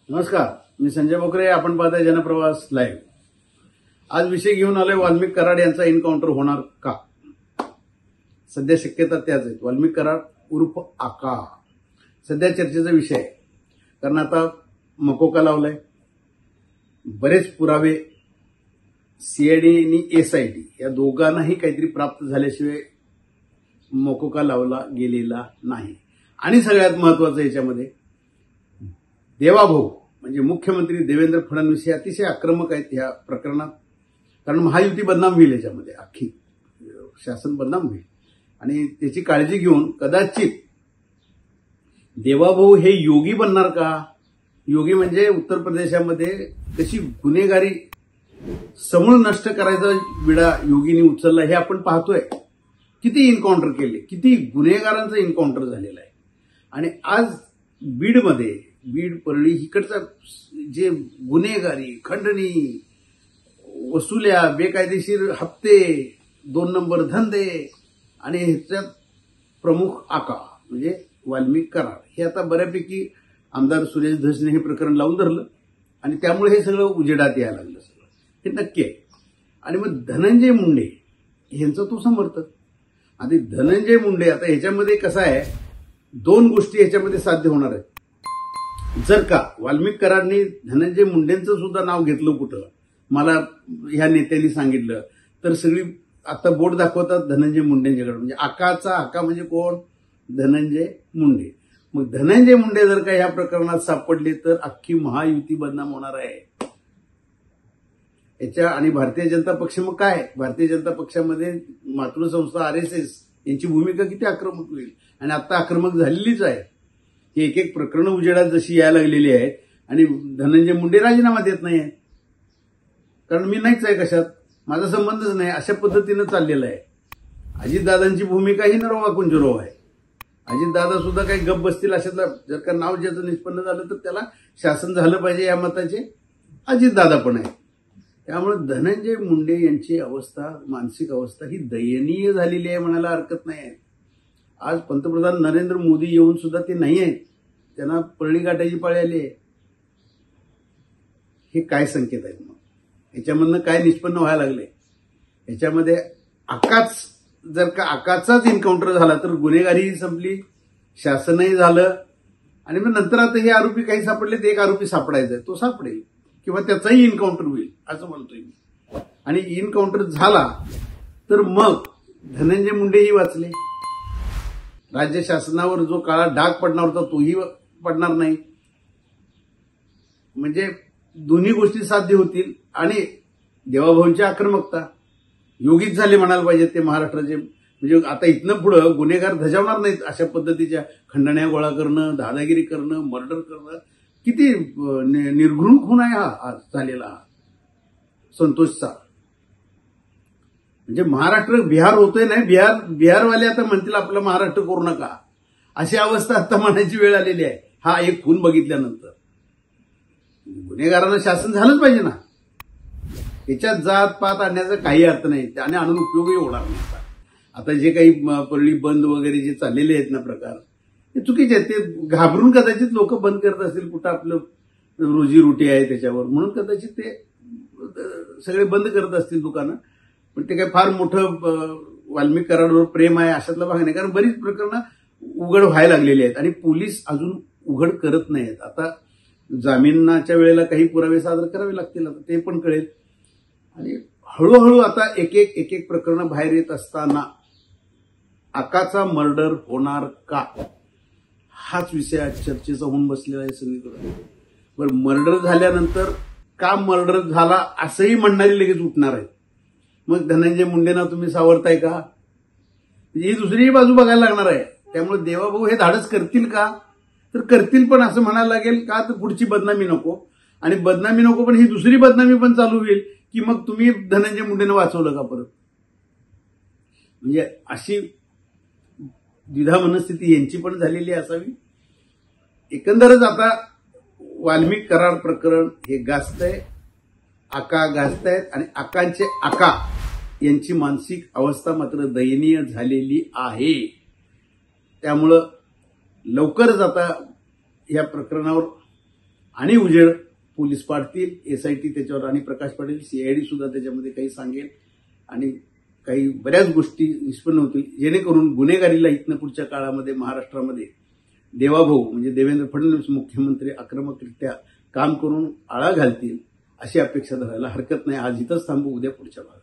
नमस्कार, मी संजय बोकरे. आपण पाहताय जनप्रवास लाईव्ह. आज विषय घेऊन आलोय वाल्मिक कराड यांचा एन्काउंटर होणार का. सध्या शक्यता त्याच आहेत. वाल्मिक कराड उर्फ आका सध्या चर्चेचा विषय आहे. कारण आता मकोका लावलाय. बरेच पुरावे सीआयडी आणि एसआयडी या दोघांनाही काहीतरी प्राप्त झाल्याशिवाय मकोका लावला गेलेला नाही. आणि सगळ्यात महत्वाचं याच्यामध्ये देवाभाऊ म्हणजे मुख्यमंत्री देवेंद्र फडणवीस हे अतिशय आक्रमक आहेत या प्रकरणात. कारण महायुती बदनाम होईल, याच्यामध्ये अख्खी शासन बदनाम होईल आणि त्याची काळजी घेऊन कदाचित देवाभाऊ हे योगी बनणार का. योगी म्हणजे उत्तर प्रदेशामध्ये कशी गुन्हेगारी समूळ नष्ट करायचा विडा योगीने उचलला हे आपण पाहतोय. किती एन्काउंटर केले, किती गुन्हेगारांचं एन्काउंटर झालेलं आहे. आणि आज बीड परळी इकडचा जे गुन्हेगारी, खंडणी, वसुल्या, बेकायदेशीर हप्ते, 2 नंबर धंदे आणि ह्याच्यात प्रमुख आका म्हणजे वाल्मिक कराड हे आता बऱ्यापैकी आमदार सुरेश धसने हे प्रकरण लावून धरलं आणि त्यामुळे हे सगळं उजेडात यायला लागलं. सगळं हे नक्की आहे. आणि मग धनंजय मुंडे यांचा तो समर्थक. आणि धनंजय मुंडे आता ह्याच्यामध्ये कसं आहे, 2 गोष्टी ह्याच्यामध्ये साध्य होणार आहेत. जर का वाल्मिक कराडनी धनंजय मुंडेंचं सुद्धा नाव घेतलं कुठं, मला ह्या नेत्यांनी सांगितलं, तर सगळी आता बोट दाखवतात धनंजय मुंडेंच्याकडे. म्हणजे आकाचा आका म्हणजे कोण, धनंजय मुंडे. मग धनंजय मुंडे जर का ह्या प्रकरणात सापडले तर अख्खी महायुती बदनाम होणार आहे याच्या. आणि भारतीय जनता पक्ष मग काय, भारतीय जनता पक्षामध्ये मातृसंस्था आरएसएस यांची भूमिका किती आक्रमक होईल. आणि आता आक्रमक झालेलीच आहे. ही एक प्रकरणं उजेडात जशी यायला लागलेली आहेत आणि धनंजय मुंडे राजीनामा देत नाही. कारण मी नाहीच आहे कशात, माझा संबंधच नाही, अशा पद्धतीनं चाललेलं आहे. अजितदादांची भूमिका ही नरोवा कुंजरो आहे. अजितदादा सुद्धा काही गप बसतील अशातला जर का नाव ज्याचं निष्पन्न झालं तर त्याला शासन झालं पाहिजे या मताचे अजितदादा पण आहे. त्यामुळे धनंजय मुंडे यांची अवस्था, मानसिक अवस्था ही दयनीय झालेली आहे म्हणायला हरकत नाही आहे. आज पंतप्रधान नरेंद्र मोदी येऊन सुद्धा ते नाही आहेत, त्यांना परळी गाठायची पाळी आली आहे. हे काय संकेत आहेत मग, याच्यामधनं काय निष्पन्न व्हायला लागले. याच्यामध्ये जर का आकाचाच एन्काउंटर झाला तर गुन्हेगारीही संपली, शासनही झालं. आणि मग नंतर आता हे आरोपी काही सापडले तर एक आरोपी सापडायचा आहे, तो सापडेल किंवा त्याचाही एन्काउंटर होईल असं म्हणतोय मी. आणि एन्काउंटर झाला तर मग धनंजय मुंडेही वाचले. राज्य शासनावर जो काळा डाग पडणार होता तोही पडणार नाही. म्हणजे दोन्ही गोष्टी साध्य होतील. आणि देवाभाऊंची आक्रमकता योगीच झाले म्हणायला पाहिजे ते महाराष्ट्राचे. म्हणजे आता इथनं पुढं गुन्हेगार धजावणार नाहीत अशा पद्धतीच्या खंडण्या गोळा करणं, दादागिरी करणं, मर्डर करणं. किती निर्घृण खून आहे हा झालेला संतोषचा. म्हणजे महाराष्ट्र बिहार होतोय नाही, बिहारवाले आता म्हणतील आपलं महाराष्ट्र करू नका अशी अवस्था आता म्हणायची वेळ आलेली आहे. हा एक खून बघितल्यानंतर गुन्हेगारांना शासन झालंच पाहिजे ना. त्याच्यात जात पात आणण्याचा काही अर्थ नाही, त्याने आणून उपयोगही होणार नाही. आता जे काही परळी बंद वगैरे जे चाललेले आहेत ना प्रकार, ते चुकीचे आहेत. ते घाबरून कदाचित लोक बंद करत असतील, कुठं आपलं रोजीरोटी आहे त्याच्यावर म्हणून कदाचित ते सगळे बंद करत असतील दुकानं. पण ते काही फार मोठं वाल्मिक कराडवर प्रेम आहे अशातला भाग नाही. कारण बरीच प्रकरणं उघड व्हायला लागलेली आहेत आणि पोलीस अजून उघड करत नाहीत. आता जामिनाच्या वेळेला काही पुरावे सादर करावे लागतील, आता ते पण कळेल. आणि हळूहळू आता एक एक प्रकरणं बाहेर येत असताना आकाचा मर्डर होणार का हाच विषय आज चर्चेचा होऊन बसलेला आहे सगळीकडे. बरं, मर्डर झाल्यानंतर का मर्डर झाला असंही म्हणणारी लगेच उठणार आहे. मग धनंजय मुंडेंना तुम्ही सावरताय का, ही दुसरीही बाजू बघायला लागणार आहे. त्यामुळे देवाभाऊ हे धाडस करतील का, तर करतील, पण असं म्हणायला लागेल का तर पुढची बदनामी नको. आणि बदनामी नको पण ही दुसरी बदनामी पण चालू होईल की मग तुम्ही धनंजय मुंडेंना वाचवलं का परत. म्हणजे अशी द्विधा मनस्थिती यांची पण झालेली असावी. एकंदरच आता वाल्मिक कराड प्रकरण हे गाजतंय, आका गाजतायत आणि आकांचे आका यांची मानसिक अवस्था मात्र दयनीय झालेली आहे. त्यामुळं लवकरच आता या प्रकरणावर आणि उजेड पोलीस पाडतील, एसआयटी त्याच्यावर आणि प्रकाश पाटील सीआयडी सुद्धा त्याच्यामध्ये काही सांगेल आणि काही बऱ्याच गोष्टी निष्पन्न होतील, जेणेकरून गुन्हेगारीला इथनं पुढच्या काळामध्ये महाराष्ट्रामध्ये देवाभाऊ म्हणजे देवेंद्र फडणवीस मुख्यमंत्री आक्रमकरित्या काम करून आळा घालतील अशी अपेक्षा धरायला हरकत नाही. आज इथंच थांबू, उद्या पुढच्या भागात.